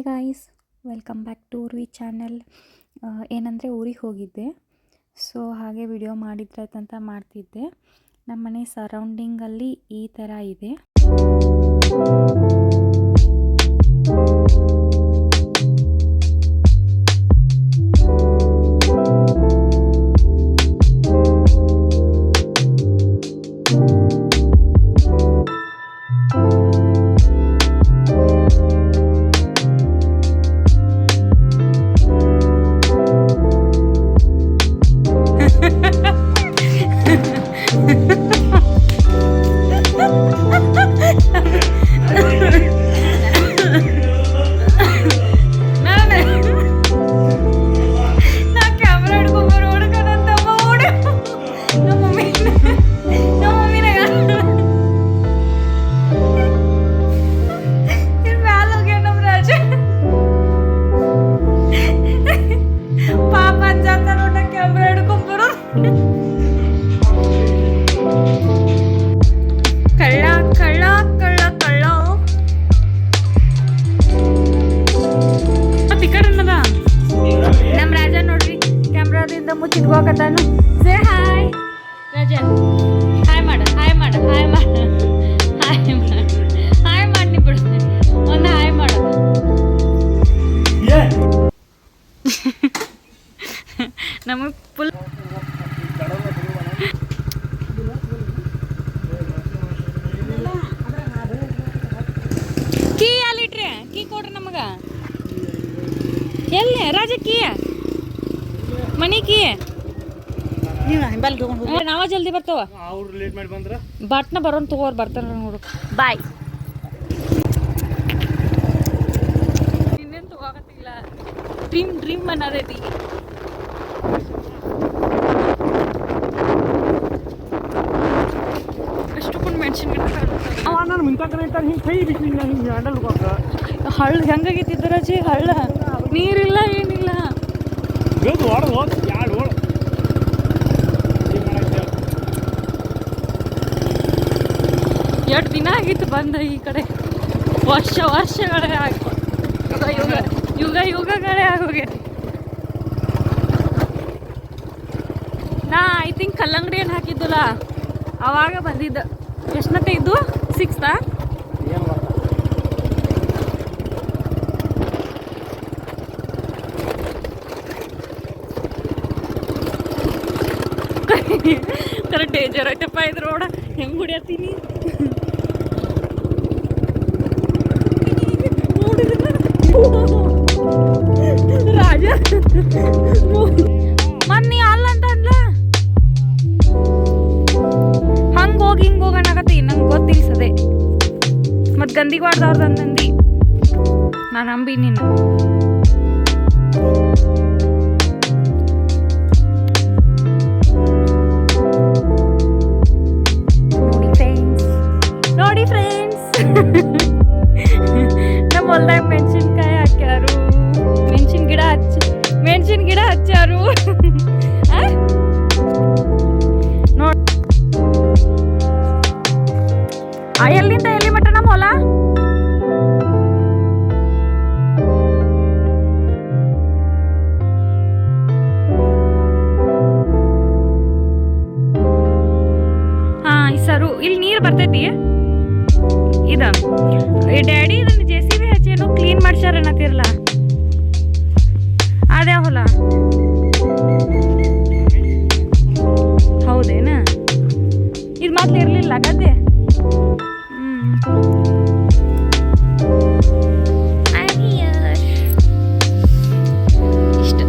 Hi guys, welcome back to Urvi channel. ಏನಂದರೆ ಊರಿಗೆ ಹೋಗಿದ್ದೆ. ಸೊ ಹಾಗೆ ವಿಡಿಯೋ ಮಾಡಿದ್ರಾಯ್ತಂತ ಮಾಡ್ತಿದ್ದೆ. ನಮ್ಮ ಮನೆ ಸರೌಂಡಿಂಗಲ್ಲಿ ಈ ಥರ ಇದೆ. ನಮ್ಮ ರಾಜ ನೋಡ್ರಿ ಕ್ಯಾಮ್ರಾದಿಂದ ಮುಚ್ಚಿಟ್ಕೋಕತ್ತಾನು. ಸೇ ಹಾಯ್ ರಾಜ, ಹಾಯ್ ಮಾಡ ಹಾಯ್ ಮಾಡ ಹಾಯ್ ಮಾಡ ಹಾಯ್ ಮಾಡ ಹಾಯ್ ಮಾಡಿ ಬಿಡು, ಒಂದು ಹಾಯ್ ಮಾಡ. ನಮಗೆ ಫುಲ್ ಕೀ ಅಲ್ಲಿಟ್ರಿ, ಕೀ ಕೊಡ್ರಿ ನಮಗೆ. ಎಲ್ಲಿ ರಾಜ ಕೀ, ಮನಿ ಕೀ ನಾವ ಜಲ್ದಿ ಬರ್ತಾವ. ಬಟ್ನ ಬರೋನ್ ತಗೋರ್ ಬರ್ತಾರ ನೋಡು. ಬಾಯ್. ಇನ್ನೇನು ತಗೋಕತ್ತಿಲ್ಲ, ಡ್ರೀಮ್ ಅನ್ನೋದೈತಿ. ಎಷ್ಟೊಂದು ಮೆಣಸಿನ ಹಳ್ಳ ಹೆಂಗಾಗೈತಿ ರಾಜಿ, ಹಳ್ಳ ನೀರಿಲ್ಲ ಏನಿಲ್ಲ. ಎಷ್ಟು ದಿನ ಆಗಿತ್ತು ಬಂದ ಈ ಕಡೆ, ವರ್ಷಗಳೇ ಯುಗಗಳೇ ಆಗೋಗೈತಿ. ನಾ ಐ ಥಿಂಕ್ ಕಲ್ಲಂಗಡಿ ಏನು ಹಾಕಿದ್ದಲ್ಲ ಅವಾಗ ಬಂದಿದ್ದ. ಎಷ್ಟನತ್ತೆ ಇದ್ದು? 6th ಕರೆಕ್ಟ್ ಡೇಂಜರ್ ಐತಪ್ಪ ಇದು ರೋಡ. ಹೆಂಗೆ ಹೊಡಿಯತ್ತೀನಿ ರಾಜ. ಮನ್ನಿ ಅಲ್ಲಂತ ಅಂದ್ಲ, ಹಂಗೆ ಹೋಗಿ ಹಿಂಗೆ ಹೋಗೋಣಾಗತ್ತಿ. ನಂಗೆ ಗೊತ್ತಿಲ್ಸದೆ ಮತ್ತು ಗಂದಿಗವಾಡ್ದವ್ರದ್ದು ಅಂತಂದು ನಾನು ನಂಬಿ ನಿನ್ನ. ನೋಡಿ ಫ್ರೆಂಡ್ಸ್, ನಮ್ಮ ಹೊಲ್ದಾಗ ಮೆಣಸಿನ್ಕಾಯಿ ಹಾಕ್ಯಾರು, ಮೆಣಸಿನ ಗಿಡ ಹಚ್ಚಾರು. ನೋಡಿ ಎಲ್ಲಿಂದ ಎಲ್ಲಿ ಮಟ್ಟ ನಮ್ಮ ಹೊಲ. ಹಾ ಸರು, ಇಲ್ಲಿ ನೀರು ಬರ್ತೈತಿ. ಇದ ಡ್ಯಾಡಿ ಇದನ್ನ JCB ಹಚ್ಚೇನು ಕ್ಲೀನ್ ಮಾಡ್ಸ್ಯಾರ ಅನ್ನತ್ತಿರಲ್ಲ, ಅದೇ ಹೊಲ ಹೌದೇನ? ಇದು ಮೊದ್ಲು ಇರ್ಲಿಲ್ಲ ಗದ್ದೆ. ಇಷ್ಟ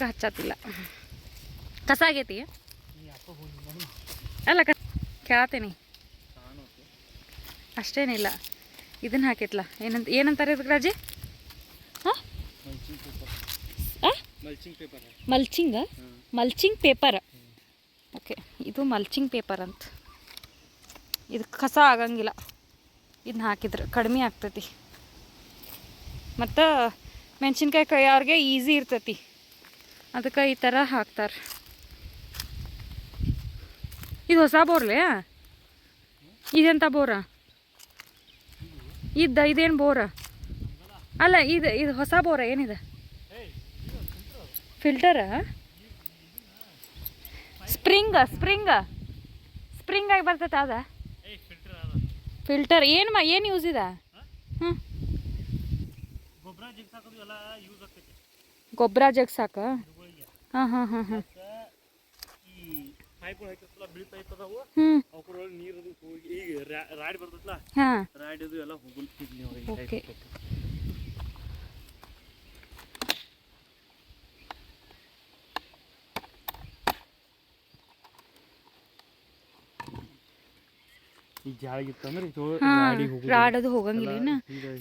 ಹಚ್ಚತ್ತಿಲ್ಲ. ಕಸ ಆಗೈತಿ ಅಲ್ಲ, ಕೇಳತ್ತೀನಿ ಅಷ್ಟೇನಿಲ್ಲ. ಇದನ್ನು ಹಾಕಿತ್ಲ ಏನಂತಾರೆ ಇದಕ್ಕೆ ರಾಜಿ? ಹಾಂ ಮಲ್ಚಿಂಗ್ ಪೇಪರ್. ಓಕೆ, ಇದು ಮಲ್ಚಿಂಗ್ ಪೇಪರ್ ಅಂತ. ಇದು ಕಸ ಆಗಂಗಿಲ್ಲ, ಇದನ್ನ ಹಾಕಿದ್ರೆ ಕಡಿಮೆ ಆಗ್ತೈತಿ. ಮತ್ತು ಮೆಣಸಿನ್ಕಾಯಿ ಕೈಯವ್ರಿಗೆ ಈಸಿ ಇರ್ತೈತಿ, ಅದಕ್ಕೆ ಈ ಥರ ಹಾಕ್ತಾರೆ. ಇದು ಹೊಸ ಬೋರ್ಲೆ? ಇದೆಂಥ ಬೋರ? ಇದೇನು ಬೋರ? ಅಲ್ಲ, ಇದು ಹೊಸ ಬೋರ ಏನಿದೆ? ಫಿಲ್ಟರ? ಸ್ಪ್ರಿಂಗ್ ಆಗಿ ಬರ್ತೈತೆ ಅದ ಫಿಲ್ಟರ್. ಏನು ಯೂಸ್ ಇದೆ? ಹ್ಞೂ, ಗೊಬ್ಬರ ಜಗ್ಸಾಕ. ಹಾಂ ಹಾಂ ಹಾಂ ಹಾಂ. ಓಕೆ. ರಾಡದು ಹೋಗಂಗಿಲ್ಲ,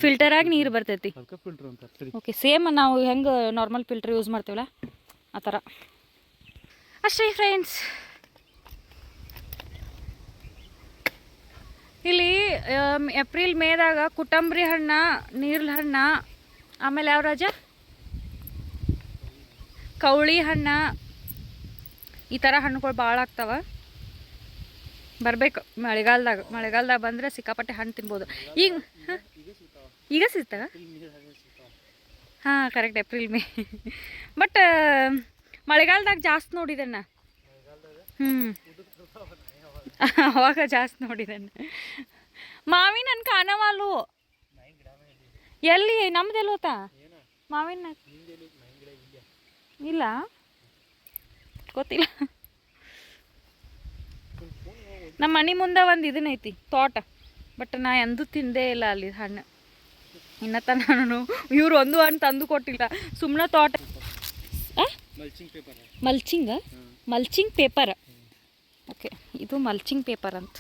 ಫಿಲ್ಟರ್ ಆಗಿ ನೀರು ಬರ್ತೈತಿ. ಓಕೆ, ಸೇಮ್ ನಾವು ಹೆಂಗೆ ನಾರ್ಮಲ್ ಫಿಲ್ಟರ್ ಯೂಸ್ ಮಾಡ್ತೀವಲ್ಲ ಆ ಥರ ಅಷ್ಟೇ ಫ್ರೆಂಡ್ಸ್. ಇಲ್ಲಿ ಏಪ್ರಿಲ್ ಮೇದಾಗ ಕುಟಂಬರಿ ಹಣ್ಣ, ನೀರ್ಲ ಹಣ್ಣ, ಆಮೇಲೆ ಯಾವ ರಾಜ, ಕವಳಿ ಹಣ್ಣ, ಈ ಥರ ಹಣ್ಣುಗಳು ಭಾಳ ಆಗ್ತಾವ. ಬರ್ಬೇಕು ಮಳೆಗಾಲದಾಗ ಬಂದರೆ ಸಿಕ್ಕಾಪಟ್ಟೆ ಹಣ್ಣು ತಿನ್ಬೋದು. ಈಗ ಸಿಗ್ತಾವ? ಹಾಂ, ಕರೆಕ್ಟ್, ಏಪ್ರಿಲ್ ಮೇ. ಬಟ್ ಮಳೆಗಾಲದಾಗ ಜಾಸ್ತಿ ನೋಡಿದಣ್ಣ. ಅವಾಗ ಜಾಸ್ತಿ ನೋಡಿದಣ್ಣ. ಮಾವಿನ ಹಣ್ಣು ಕಾಣವಾಲು ಎಲ್ಲಿ? ನಮ್ದೆಲ್ಲ ಹೋತಾ ಮಾವಿನ? ಇಲ್ಲ, ಗೊತ್ತಿಲ್ಲ. ನಮ್ಮ ಮನೆ ಮುಂದೆ ಒಂದು ಇದನ್ನೈತಿ ತೋಟ, ಬಟ್ ನಾ ಎಂದೂ ತಿಂದೇ ಇಲ್ಲ ಅಲ್ಲಿ ಹಣ್ಣು. ಇನ್ನತ್ತ ನಾನು ಇವ್ರು ಒಂದು ಹಣ್ಣು ತಂದು ಕೊಟ್ಟಿಲ್ಲ, ಸುಮ್ಮನೆ ತೋಟ. Mulching paper. ಓಕೆ, ಇದು ಮಲ್ಚಿಂಗ್ ಪೇಪರ್ ಅಂತ.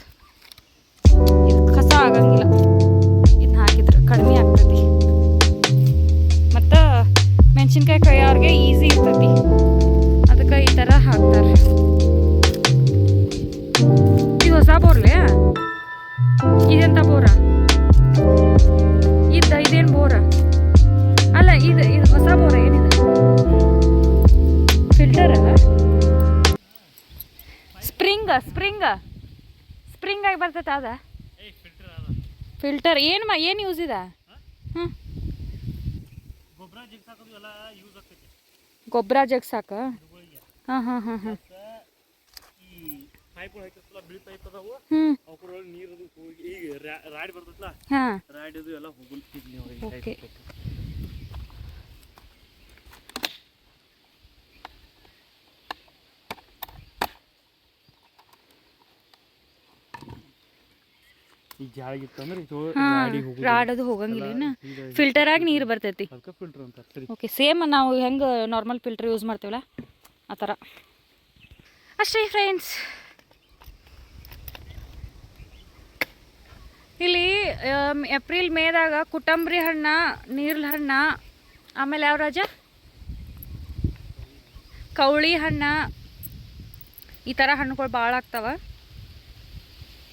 ಇದು ಕಸ ಆಗಂಗಿಲ್ಲ, ಇದನ್ನ ಹಾಕಿದ್ರೆ ಕಡಿಮೆ ಆಗ್ತೈತಿ. ಮತ್ತು ಮೆಣಸಿನ್ಕಾಯಿ ಕೈಯವ್ರಿಗೆ ಈಸಿ ಇರ್ತೈತಿ, ಅದಕ್ಕೆ ಈ ಥರ ಹಾಕ್ತಾರೆ. ಇದು ಹೊಸ ಬೋರ್ಲೆ? ಇದೆಂಥ ಬೋರ? ಇದೇನು ಬೋರ? ಅಲ್ಲ, ಇದು ಹೊಸ ಬೋರ ಏನಿದೆ? ಫಿಲ್ಟರ? ಸ್ಪ್ರಿಂಗ್ ಆಗಿ ಬರ್ತೈತೆ ಅದ ಫಿಲ್ಟರ್. ಏನು ಯೂಸ್ ಇದೆ? ಹ್ಞೂ, ಗೊಬ್ಬರ ಜಗ್ಸಾಕ. ಹಾಂ ಹಾಂ ಹಾಂ ಹಾಂ. ಓಕೆ. ರಾಡದು ಹೋಗಂಗಿಲ್ಲ, ಫಿಲ್ಟರ್ ಆಗಿ ನೀರು ಬರ್ತೈತಿ. ಓಕೆ, ಸೇಮ್ ನಾವು ಹೆಂಗೆ ನಾರ್ಮಲ್ ಫಿಲ್ಟರ್ ಯೂಸ್ ಮಾಡ್ತೀವಲ್ಲ ಆ ಥರ ಅಷ್ಟೇ ಫ್ರೆಂಡ್ಸ್. ಇಲ್ಲಿ ಏಪ್ರಿಲ್ ಮೇದಾಗ ಕುಟಂಬರಿ ಹಣ್ಣ, ನೀರ್ಲ ಹಣ್ಣ, ಆಮೇಲೆ ಯಾವ ರಾಜ, ಕವಳಿ ಹಣ್ಣ, ಈ ಥರ ಹಣ್ಣುಗಳು ಭಾಳ ಆಗ್ತಾವ.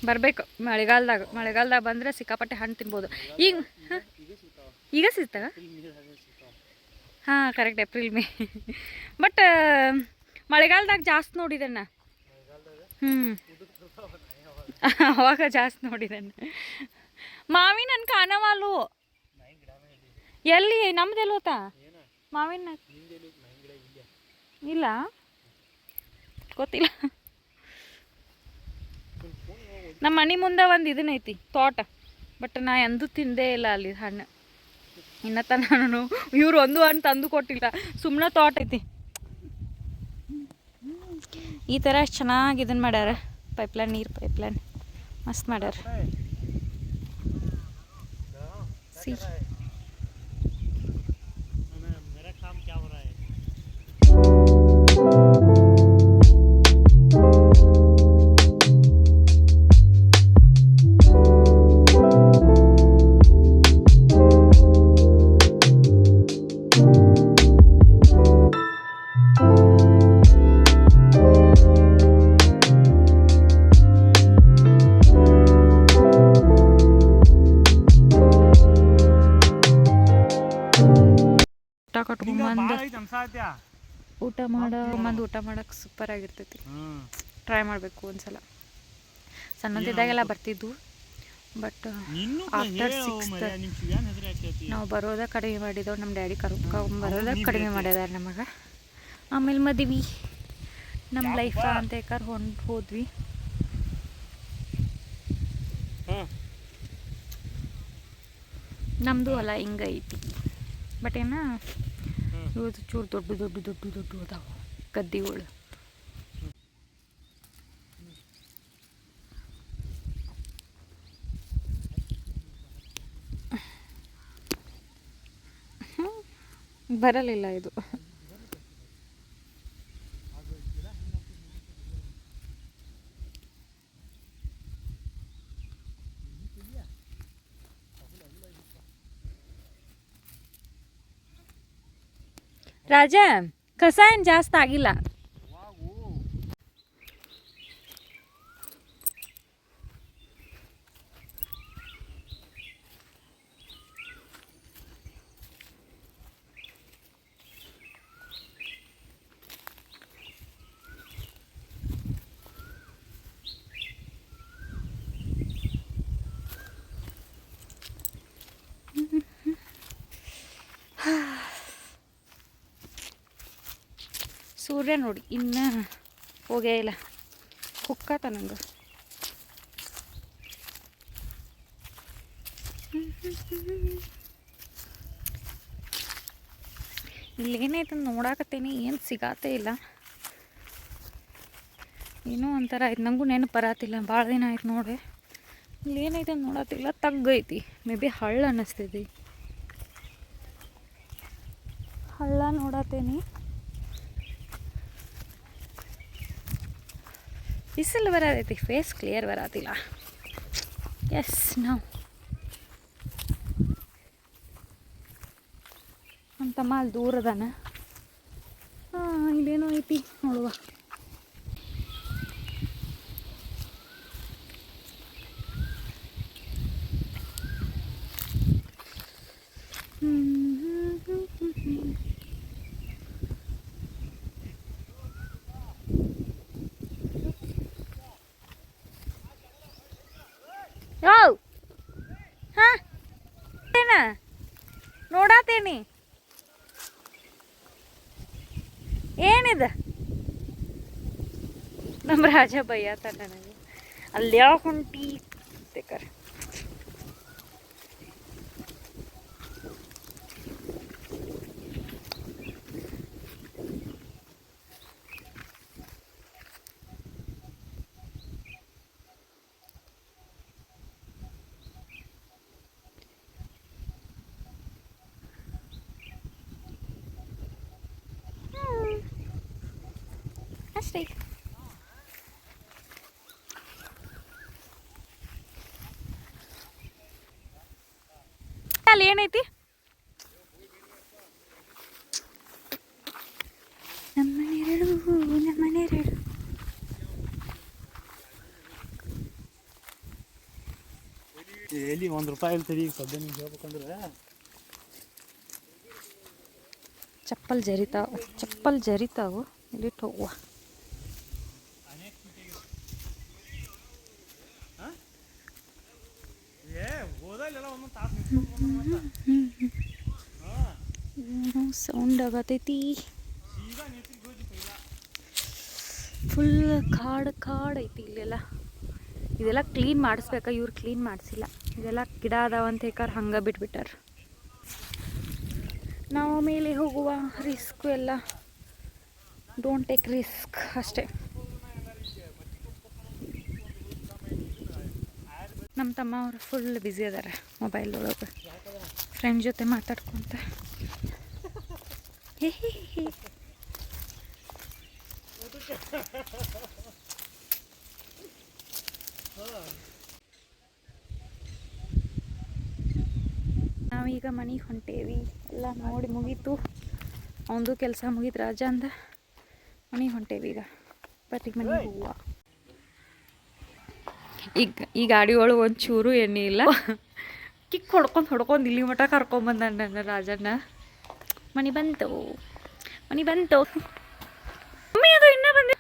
ಬರ್ಬೇಕು ಮಳೆಗಾಲದಾಗ ಬಂದರೆ ಸಿಕ್ಕಾಪಟ್ಟೆ ಹಣ್ಣು ತಿನ್ಬೋದು. ಈಗ ಸಿಗ್ತಾವ? ಹಾಂ, ಕರೆಕ್ಟ್, ಏಪ್ರಿಲ್ ಮೇ. ಬಟ್ ಮಳೆಗಾಲದಾಗ ಜಾಸ್ತಿ ನೋಡಿದಣ್ಣ. ಅವಾಗ ಜಾಸ್ತಿ ನೋಡಿದಣ್ಣ. ಮಾವಿನ ಹಣ್ಣು ಕಾಣವಾಲು ಎಲ್ಲಿ? ನಮ್ದೆಲ್ಲ ಹೋತಾ ಮಾವಿನ? ಇಲ್ಲ, ಗೊತ್ತಿಲ್ಲ. ನಮ್ಮ ಮನೆ ಮುಂದೆ ಒಂದು ಇದನ್ನೈತಿ ತೋಟ, ಬಟ್ ನಾ ಎಂದೂ ತಿಂದೇ ಇಲ್ಲ ಅಲ್ಲಿ ಹಣ್ಣು. ಇನ್ನತ್ತ ನಾನು ಇವ್ರು ಒಂದು ಹಣ್ಣು ತಂದು ಕೊಟ್ಟಿಲ್ಲ, ಸುಮ್ಮನೆ ತೋಟ ಐತಿ. ಈ ಥರ ಎಷ್ಟು ಚೆನ್ನಾಗಿ ಇದನ್ನು ಮಾಡ್ಯಾರ, ನೀರು ಪೈಪ್ಲೈನ್ ಮಸ್ತ್ ಮಾಡ್ಯಾರ. ಸಿ ಕಟ್ಕೊಂಬಂದು ಊಟ ಊಟ ಮಾಡಕ್ಕೆ ಸೂಪರ್ ಆಗಿರ್ತೈತಿ. ಟ್ರೈ ಮಾಡಬೇಕು ಒಂದ್ಸಲ. ಸಣ್ಣದಿದ್ದಾಗೆಲ್ಲ ಬರ್ತಿದ್ವು, ಬಟ್ ಆಫ್ಟರ್ 6 ನಾವು ಬರೋದ ಕಡಿಮೆ ಮಾಡಿದೆವು. ನಮ್ಮ ಡ್ಯಾಡಿ ಬರೋದ ಕಡಿಮೆ ಮಾಡಿದಾರೆ ನಮಗೆ. ಆಮೇಲೆ ಮದ್ವಿ ನಮ್ಮ ಲೈಫ ಅಂತ ಹೋದ್ವಿ. ನಮ್ಮದು ಹೊಲ ಹಿಂಗೆ ಐತಿ, ಬಟ್ ಇವತ್ತು ಚೂರು ದೊಡ್ಡ ಅದಾವು ಗದ್ದಿಗಳು. ಬರಲಿಲ್ಲ ಇದು. ರಾಜ ಕಸ ಏನು ಜಾಸ್ತಿ ಆಗಿಲ್ಲ. ಸೂರ್ಯ ನೋಡಿ ಇನ್ನು ಹೋಗೇ ಇಲ್ಲ, ಕುಕ್ಕಾತ ನಂಗೆ. ಇಲ್ಲೇನೈತೆ ನೋಡಾಕತ್ತೀನಿ, ಏನು ಸಿಗಾತೇ ಇಲ್ಲ. ಏನೋ ಒಂಥರ ಆಯ್ತು, ನನಗೂ ನೆನಪು ಬರತ್ತಿಲ್ಲ. ಭಾಳ ದಿನ ಆಯ್ತು ನೋಡಿ. ಇಲ್ಲೇನೈತೆ ನೋಡತ್ತಿಲ್ಲ, ತಗ್ಗೈತಿ. ಮೇ ಬಿ ಹಳ್ಳ ಅನ್ನಿಸ್ತೈತಿ. ಹಳ್ಳ ನೋಡತ್ತೇನಿ. ಬಿಸಿಲು ಬರತೈತಿ, ಫೇಸ್ ಕ್ಲಿಯರ್ ಬರತ್ತಿಲ್ಲ. ಎಸ್ ನಾವು ನಮ್ಮ ತಮ್ಮ ಅಲ್ಲಿ ದೂರ ಅದಾನ. ಇಲ್ಲೇನೋ ಐತಿ ನೋಡುವ. ನೋಡಾತೇನಿ ಏನಿದೆ. ನಮ್ಮ ರಾಜ ಬೈಯತ್ತ ನನಗೆ, ಅಲ್ಲಿ ಯಾವ ಹೊಂಟಿ ಬೇಕಾರ. ಅಷ್ಟೇ. ಅಲ್ಲಿ ಏನೈತಿ? ನಮ್ಮನೆರಡು ಎಲ್ಲಿ ₹1 ಇಲ್ತರಿ. ಈಗ ಸದ್ಯ ನಿಮ್ಗೆ ಹೇಳ್ಬೇಕಂದ್ರೆ ಚಪ್ಪಲ್ ಜರಿತಾವು. ಇಲ್ಲಿಟ್ಟು ಹೋಗುವ. ಸೌಂಡ್ ಆಗತೈತಿ. ಫುಲ್ ಕಾಡು ಐತಿ ಇಲ್ಲೆಲ್ಲ. ಇದೆಲ್ಲ ಕ್ಲೀನ್ ಮಾಡಿಸ್ಬೇಕಾ? ಇವ್ರು ಕ್ಲೀನ್ ಮಾಡಿಸಿಲ್ಲ. ಇದೆಲ್ಲ ಗಿಡ ಅದಾವಂತ ಹೇಗಾರ ಹಂಗೆ ಬಿಟ್ಬಿಟ್ಟಾರ. ನಾವು ಮೇಲೆ ಹೋಗುವ ರಿಸ್ಕು ಎಲ್ಲ. ಡೋಂಟ್ ಟೇಕ್ ರಿಸ್ಕ್ ಅಷ್ಟೇ. ನಮ್ಮ ತಮ್ಮ ಅವರು ಫುಲ್ ಬ್ಯುಸಿ ಅದಾರ ಮೊಬೈಲ್ ಒಳಗೆ, ಫ್ರೆಂಡ್ ಜೊತೆ ಮಾತಾಡ್ಕೊತ. ನಾವೀಗ ಮನೆಗೆ ಹೊಂಟೇವಿ. ಎಲ್ಲ ನೋಡಿ ಮುಗೀತು. ಅವನದು ಕೆಲಸ ಮುಗೀತು, ರಾಜ ಅಂದ. ಮನೆಗೆ ಹೊಂಟೇವಿ ಈಗ. ಬರ್ತೀವಿ ಮನೆಗೆ ಹೋಗುವ. ಈಗ ಈ ಗಾಡಿ ಒಳಗೆ ಒಂಚೂರು ಎಣ್ಣೆ ಇಲ್ಲ. ಕಿಕ್ ಹೊಡ್ಕೊಂಡು ಇಲ್ಲಿ ಮಠ ಕರ್ಕೊಂಬಂದ ನನ್ನ ರಾಜಣ್ಣ. ಮಣಿ ಬಂತು ಮಮ್ಮಿ ಅದು ಇನ್ನೂ ಬಂದಿ